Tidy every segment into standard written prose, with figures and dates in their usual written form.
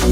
Hey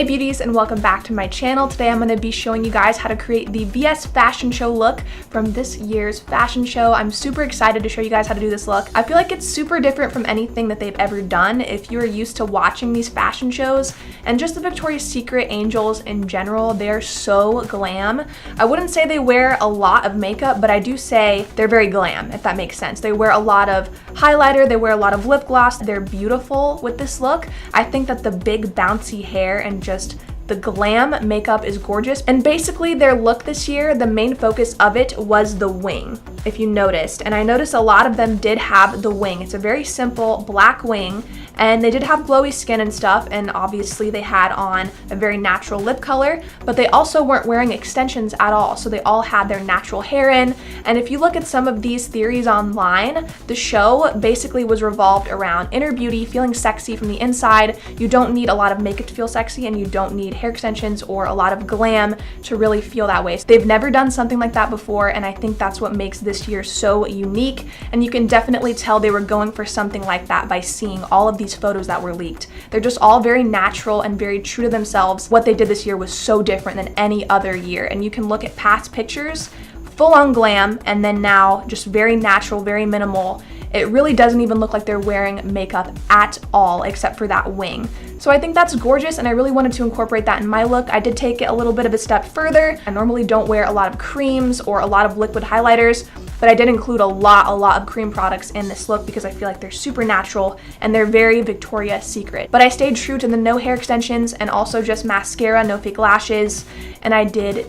beauties, and welcome back to my channel. Today I'm going to be showing you guys how to create the VS fashion show look from this year's fashion show. I'm super excited to show you guys how to do this look. I feel like it's super different from anything that they've ever done. If you're used to watching these fashion shows and just the Victoria's Secret angels in general, they're so glam. I wouldn't say they wear a lot of makeup, but I do say they're very glam, if that makes sense. They wear a lot of highlighter, they wear a lot of lip gloss. They're beautiful with this look. I think that the big bouncy hair and just the glam makeup is gorgeous. And basically their look this year, the main focus of it was the wing, if you noticed. And I noticed a lot of them did have the wing. It's a very simple black wing, and they did have glowy skin and stuff, and obviously they had on a very natural lip color, but they also weren't wearing extensions at all. So they all had their natural hair in. And if you look at some of these theories online, the show basically was revolved around inner beauty, feeling sexy from the inside. You don't need a lot of makeup to feel sexy, and you don't need hair extensions or a lot of glam to really feel that way. So they've never done something like that before, and I think that's what makes this year so unique. And you can definitely tell they were going for something like that by seeing all of these photos that were leaked. They're just all very natural and very true to themselves. What they did this year was so different than any other year, and you can look at past pictures, full on glam, and then now just very natural, very minimal. It really doesn't even look like they're wearing makeup at all, except for that wing. So I think that's gorgeous, and I really wanted to incorporate that in my look. I did take it a little bit of a step further. I normally don't wear a lot of creams or a lot of liquid highlighters, but I did include a lot of cream products in this look because I feel like they're super natural and they're very Victoria's Secret. But I stayed true to the no hair extensions and also just mascara, no fake lashes, and I did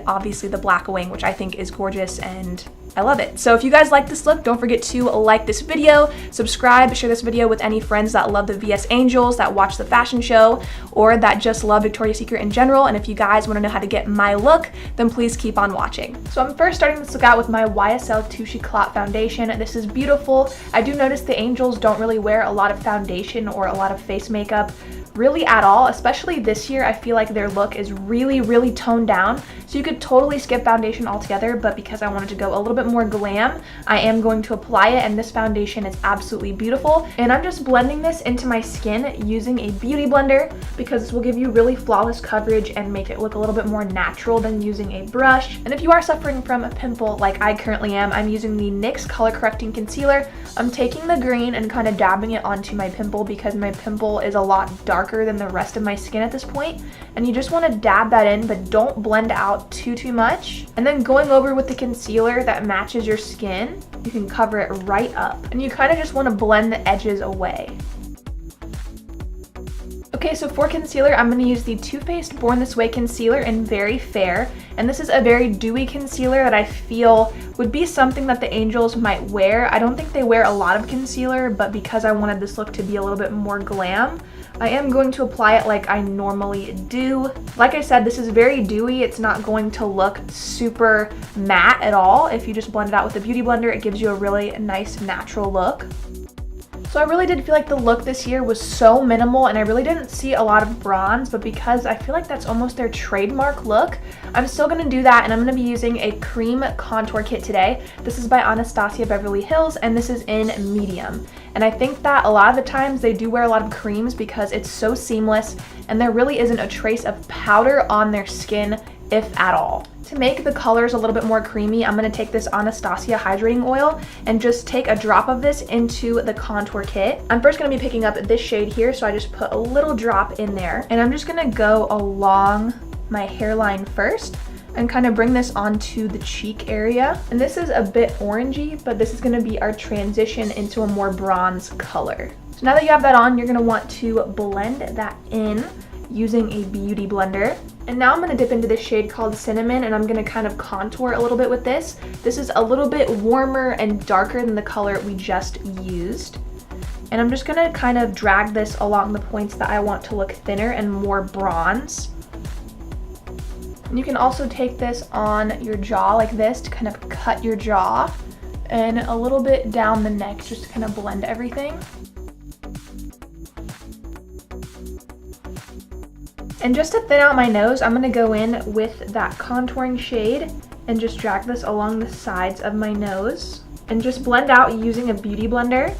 obviously the black wing, which I think is gorgeous and I love it. So if you guys like this look, don't forget to like this video, subscribe, share this video with any friends that love the VS Angels, that watch the fashion show, or that just love Victoria's Secret in general. And if you guys want to know how to get my look, then please keep on watching. So I'm first starting this look out with my YSL Touche Éclat foundation. This is beautiful. I do notice the angels don't really wear a lot of foundation or a lot of face makeup really at all, especially this year. I feel like their look is really toned down, so you could totally skip foundation altogether, but because I wanted to go a little bit more glam, I am going to apply it, and this foundation is absolutely beautiful. And I'm just blending this into my skin using a beauty blender because this will give you really flawless coverage and make it look a little bit more natural than using a brush. And if you are suffering from a pimple like I currently am, I'm using the NYX color correcting concealer. I'm taking the green and kind of dabbing it onto my pimple because my pimple is a lot darker than the rest of my skin at this point, and you just want to dab that in, but don't blend out too much. And then going over with the concealer that matches your skin, you can cover it right up, and you kind of just want to blend the edges away. Okay, so for concealer, I'm going to use the Too Faced Born This Way concealer in Very Fair, and this is a very dewy concealer that I feel would be something that the angels might wear. I don't think they wear a lot of concealer, but because I wanted this look to be a little bit more glam, I am going to apply it like I normally do. Like I said, this is very dewy. It's not going to look super matte at all. If you just blend it out with a beauty blender, it gives you a really nice natural look. So I really did feel like the look this year was so minimal, and I really didn't see a lot of bronze, but because I feel like that's almost their trademark look, I'm still going to do that, and I'm going to be using a cream contour kit today. This is by Anastasia Beverly Hills, and this is in medium. And I think that a lot of the times they do wear a lot of creams because it's so seamless, and there really isn't a trace of powder on their skin, if at all. To make the colors a little bit more creamy, I'm going to take this Anastasia hydrating oil and just take a drop of this into the contour kit. I'm first going to be picking up this shade here, so I just put a little drop in there, and I'm just going to go along my hairline first and kind of bring this onto the cheek area. And this is a bit orangey, but this is going to be our transition into a more bronze color. So now that you have that on, you're going to want to blend that in using a beauty blender. And now I'm going to dip into this shade called Cinnamon, and I'm going to kind of contour a little bit with this. This is a little bit warmer and darker than the color we just used. And I'm just going to kind of drag this along the points that I want to look thinner and more bronze. And you can also take this on your jaw like this to kind of cut your jaw and a little bit down the neck just to kind of blend everything. And just to thin out my nose, I'm going to go in with that contouring shade and just drag this along the sides of my nose and just blend out using a beauty blender.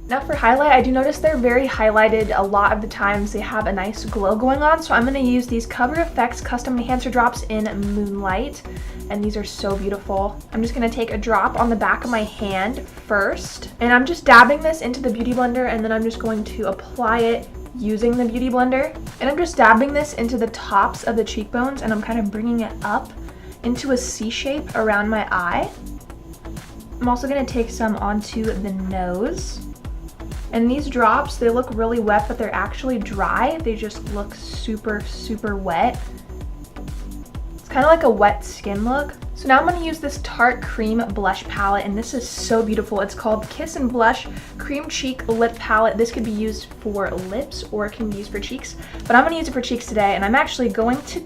Now for highlight, I do notice they're very highlighted a lot of the times. They have a nice glow going on, so I'm going to use these Cover FX Custom Enhancer Drops in Moonlight, and these are so beautiful. I'm just going to take a drop on the back of my hand first, and I'm just dabbing this into the beauty blender, and then I'm just going to apply it using the beauty blender. And I'm just dabbing this into the tops of the cheekbones, and I'm kind of bringing it up into a C shape around my eye. I'm also going to take some onto the nose. And these drops, they look really wet, but they're actually dry. They just look super, super wet. It's kind of like a wet skin look. So now I'm going to use this Tarte Cream Blush Palette, and this is so beautiful. It's called Kiss and Blush Cream Cheek Lip Palette. This could be used for lips or it can be used for cheeks, but I'm going to use it for cheeks today, and I'm actually going to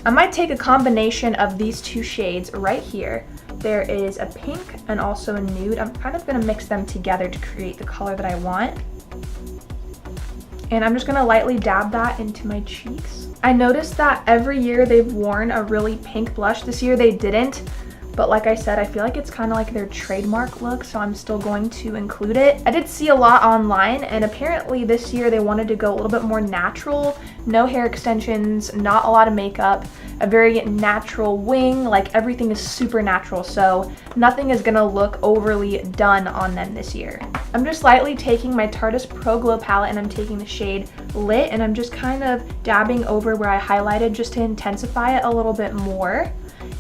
I might take a combination of these two shades right here. There is a pink and also a nude. I'm kind of going to mix them together to create the color that I want. And I'm just going to lightly dab that into my cheeks. I noticed that every year they've worn a really pink blush. This year they didn't, but like I said, I feel like it's kind of like their trademark look, so I'm still going to include it. I did see a lot online, and apparently this year they wanted to go a little bit more natural. No hair extensions, not a lot of makeup, a very natural wing, like everything is super natural, so nothing is gonna look overly done on them this year. I'm just lightly taking my Tarteist Pro Glow palette, and I'm taking the shade Lit, and I'm just kind of dabbing over where I highlighted just to intensify it a little bit more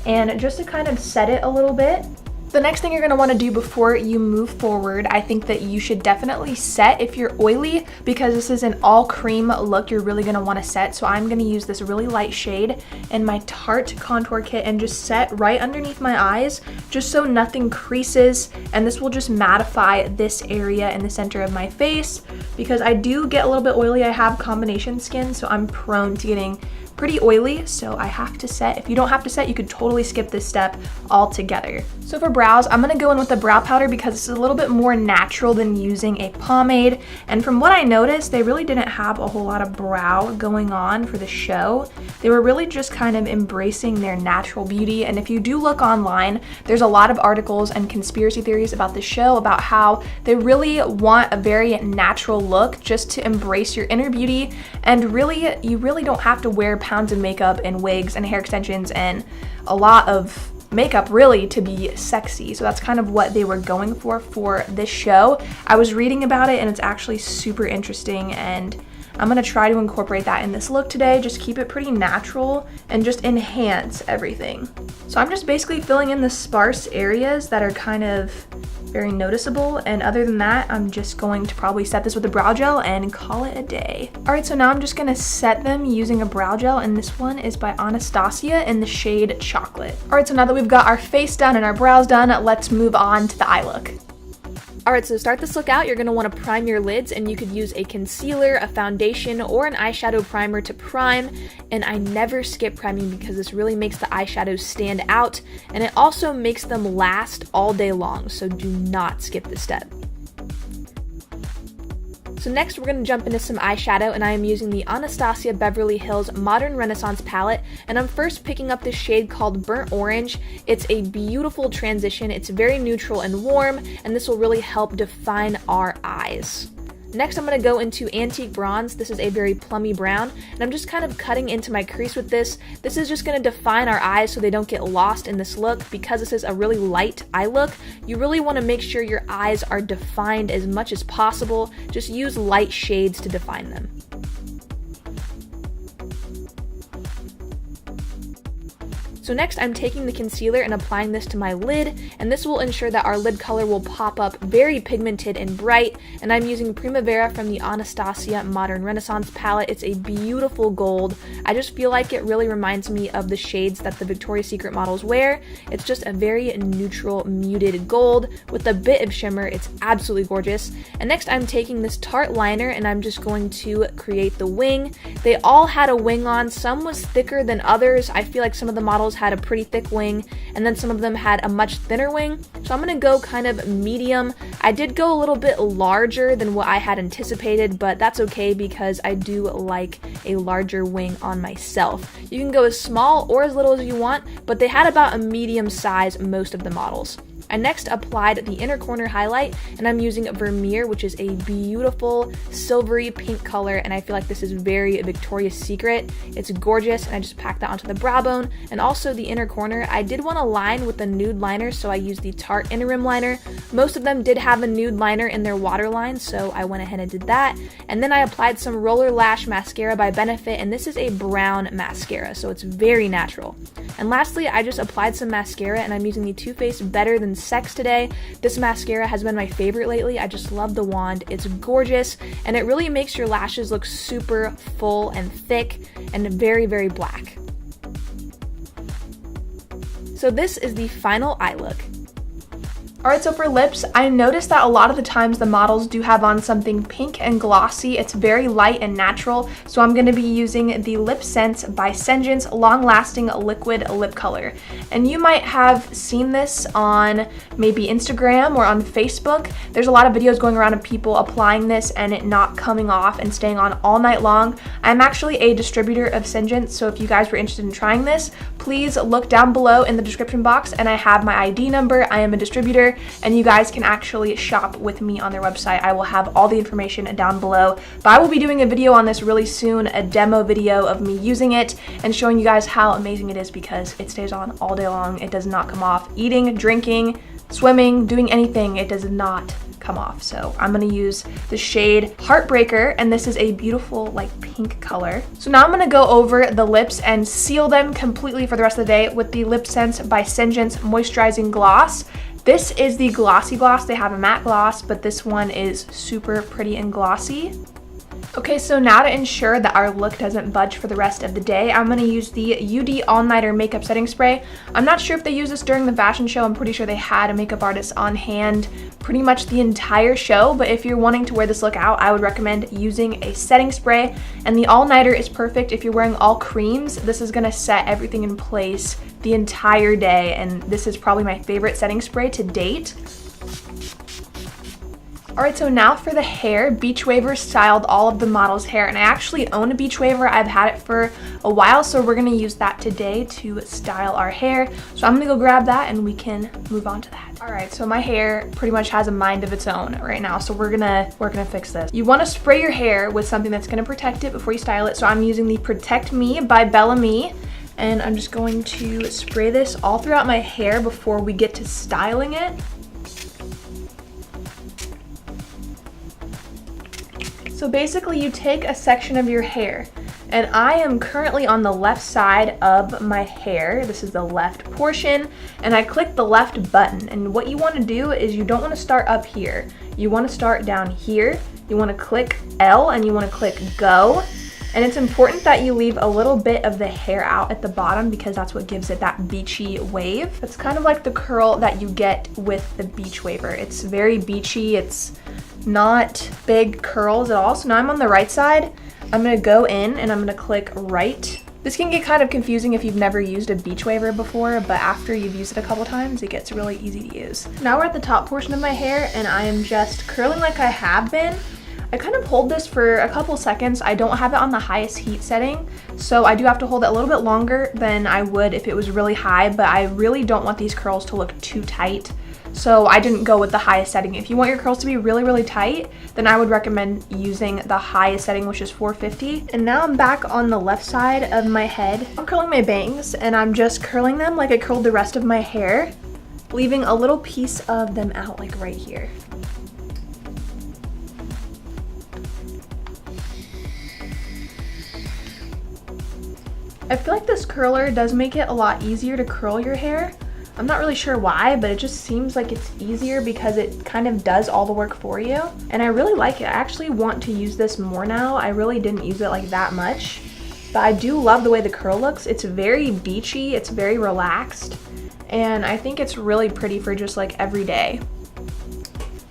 and just to kind of set it a little bit. The next thing you're going to want to do before you move forward, I think that you should definitely set if you're oily, because this is an all cream look. You're really going to want to set. So I'm going to use this really light shade in my Tarte contour kit and just set right underneath my eyes, just so nothing creases, and this will just mattify this area in the center of my face, because I do get a little bit oily. I have combination skin, so I'm prone to getting pretty oily, so I have to set. If you don't have to set, you could totally skip this step altogether. So for brows, I'm gonna go in with a brow powder because it's a little bit more natural than using a pomade. And from what I noticed, they really didn't have a whole lot of brow going on for the show. They were really just kind of embracing their natural beauty. And if you do look online, there's a lot of articles and conspiracy theories about the show, about how they really want a very natural look just to embrace your inner beauty. And really, you really don't have to wear pounds of makeup and wigs and hair extensions and a lot of makeup really to be sexy. So that's kind of what they were going for this show. I was reading about it and it's actually super interesting, and I'm gonna try to incorporate that in this look today. Just keep it pretty natural and just enhance everything. So I'm just basically filling in the sparse areas that are kind of very noticeable, and other than that, I'm just going to probably set this with a brow gel and call it a day. All right, so now I'm just gonna set them using a brow gel, and this one is by Anastasia in the shade Chocolate. All right, so now that we've got our face done and our brows done, let's move on to the eye look. Alright, so to start this look out, you're going to want to prime your lids, and you could use a concealer, a foundation, or an eyeshadow primer to prime. And I never skip priming because this really makes the eyeshadows stand out, and it also makes them last all day long, so do not skip this step. So next we're going to jump into some eyeshadow, and I am using the Anastasia Beverly Hills Modern Renaissance palette, and I'm first picking up this shade called Burnt Orange. It's a beautiful transition, it's very neutral and warm, and this will really help define our eyes. Next, I'm going to go into Antique Bronze. This is a very plummy brown, and I'm just kind of cutting into my crease with this. This is just going to define our eyes so they don't get lost in this look. Because this is a really light eye look, you really want to make sure your eyes are defined as much as possible. Just use light shades to define them. So next, I'm taking the concealer and applying this to my lid, and this will ensure that our lid color will pop up very pigmented and bright. And I'm using Primavera from the Anastasia Modern Renaissance palette. It's a beautiful gold. I just feel like it really reminds me of the shades that the Victoria's Secret models wear. It's just a very neutral, muted gold with a bit of shimmer. It's absolutely gorgeous. And next, I'm taking this Tarte liner, and I'm just going to create the wing. They all had a wing on. Some was thicker than others. I feel like some of the models models had a pretty thick wing, and then some of them had a much thinner wing. So I'm gonna go kind of medium. I did go a little bit larger than what I had anticipated, but that's okay because I do like a larger wing on myself. You can go as small or as little as you want, but they had about a medium size most of the models. I next applied the inner corner highlight, and I'm using Vermeer, which is a beautiful silvery pink color, and I feel like this is very Victoria's Secret. It's gorgeous, and I just packed that onto the brow bone. And also the inner corner, I did want to line with the nude liner, so I used the Tarte Inner Rim Liner. Most of them did have a nude liner in their waterline, so I went ahead and did that. And then I applied some Roller Lash Mascara by Benefit, and this is a brown mascara, so it's very natural. And lastly, I just applied some mascara, and I'm using the Too Faced Better Than Sex today. This mascara has been my favorite lately. I just love the wand. It's gorgeous, and it really makes your lashes look super full and thick and very, very black. So this is the final eye look. Alright, so for lips, I noticed that a lot of the times the models do have on something pink and glossy. It's very light and natural, so I'm going to be using the Lip Sense by Senjance Long Lasting Liquid Lip Color. And you might have seen this on maybe Instagram or on Facebook. There's a lot of videos going around of people applying this and it not coming off and staying on all night long. I'm actually a distributor of Senjance, so if you guys were interested in trying this, please look down below in the description box, and I have my ID number. I am a distributor, and you guys can actually shop with me on their website. I will have all the information down below, but I will be doing a video on this really soon, a demo video of me using it and showing you guys how amazing it is because it stays on all day long. It does not come off. Eating, drinking, swimming, doing anything, it does not come off. So I'm gonna use the shade Heartbreaker, and this is a beautiful like pink color. So now I'm gonna go over the lips and seal them completely for the rest of the day with the Lip Sense by Senjance Moisturizing Gloss. This is the glossy gloss. They have a matte gloss, but this one is super pretty and glossy. Okay, so now to ensure that our look doesn't budge for the rest of the day, I'm going to use the UD All Nighter Makeup Setting Spray. I'm not sure if they used this during the fashion show. I'm pretty sure they had a makeup artist on hand pretty much the entire show, but if you're wanting to wear this look out, I would recommend using a setting spray. And the All Nighter is perfect if you're wearing all creams. This is going to set everything in place the entire day, and this is probably my favorite setting spray to date. Alright, so now for the hair. Beach Waver styled all of the models' hair, and I actually own a Beach Waver. I've had it for a while, so we're going to use that today to style our hair. So I'm going to go grab that and we can move on to that. Alright, so my hair pretty much has a mind of its own right now, so we're gonna fix this. You want to spray your hair with something that's going to protect it before you style it, so I'm using the Protect Me by Bellamy. And I'm just going to spray this all throughout my hair before we get to styling it. So basically you take a section of your hair, and I am currently on the left side of my hair. This is the left portion, and I click the left button. And what you want to do is you don't want to start up here. You want to start down here. You want to click L and you want to click Go. And it's important that you leave a little bit of the hair out at the bottom because that's what gives it that beachy wave. It's kind of like the curl that you get with the Beach Waver. It's very beachy. It's not big curls at all. So now I'm on the right side. I'm going to go in and I'm going to click right. This can get kind of confusing if you've never used a Beach Waver before, but after you've used it a couple times, it gets really easy to use. Now we're at the top portion of my hair, and I am just curling like I have been. I kind of hold this for a couple seconds. I don't have it on the highest heat setting, so I do have to hold it a little bit longer than I would if it was really high, but I really don't want these curls to look too tight, so I didn't go with the highest setting. If you want your curls to be really, really tight, then I would recommend using the highest setting, which is 450. And now I'm back on the left side of my head. I'm curling my bangs, and I'm just curling them like I curled the rest of my hair, leaving a little piece of them out like right here. I feel like this curler does make it a lot easier to curl your hair. I'm not really sure why, but it just seems like it's easier because it kind of does all the work for you. And I really like it. I actually want to use this more now. I really didn't use it like that much, but I do love the way the curl looks. It's very beachy, it's very relaxed, and I think it's really pretty for just like every day.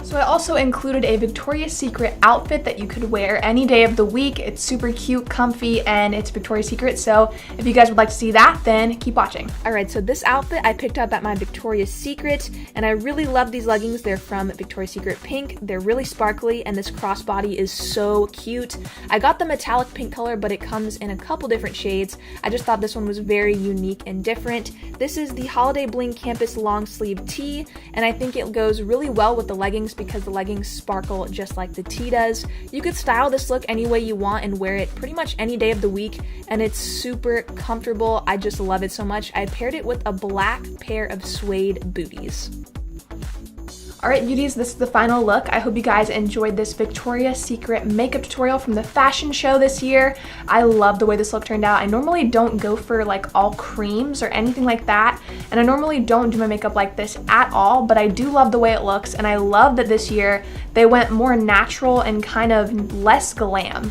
So I also included a Victoria's Secret outfit that you could wear any day of the week. It's super cute, comfy, and it's Victoria's Secret. So if you guys would like to see that, then keep watching. All right, so this outfit I picked up at my Victoria's Secret, and I really love these leggings. They're from Victoria's Secret Pink. They're really sparkly, and this crossbody is so cute. I got the metallic pink color, but it comes in a couple different shades. I just thought this one was very unique and different. This is the Holiday Bling Campus long sleeve tee, and I think it goes really well with the leggings because the leggings sparkle just like the tee does. You could style this look any way you want and wear it pretty much any day of the week, and it's super comfortable. I just love it so much. I paired it with a black pair of suede booties. Alright beauties, this is the final look. I hope you guys enjoyed this Victoria's Secret makeup tutorial from the fashion show this year. I love the way this look turned out. I normally don't go for like all creams or anything like that, and I normally don't do my makeup like this at all, but I do love the way it looks, and I love that this year they went more natural and kind of less glam.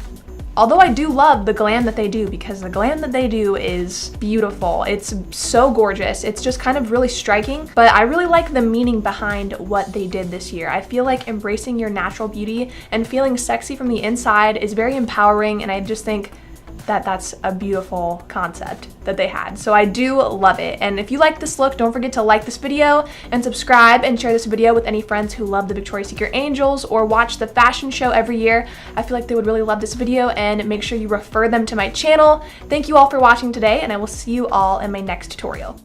Although I do love the glam that they do, because the glam that they do is beautiful. It's so gorgeous. It's just kind of really striking, but I really like the meaning behind what they did this year. I feel like embracing your natural beauty and feeling sexy from the inside is very empowering, and I just think that that's a beautiful concept that they had. So I do love it. And if you like this look, don't forget to like this video and subscribe and share this video with any friends who love the Victoria's Secret Angels or watch the fashion show every year. I feel like they would really love this video, and make sure you refer them to my channel. Thank you all for watching today, and I will see you all in my next tutorial.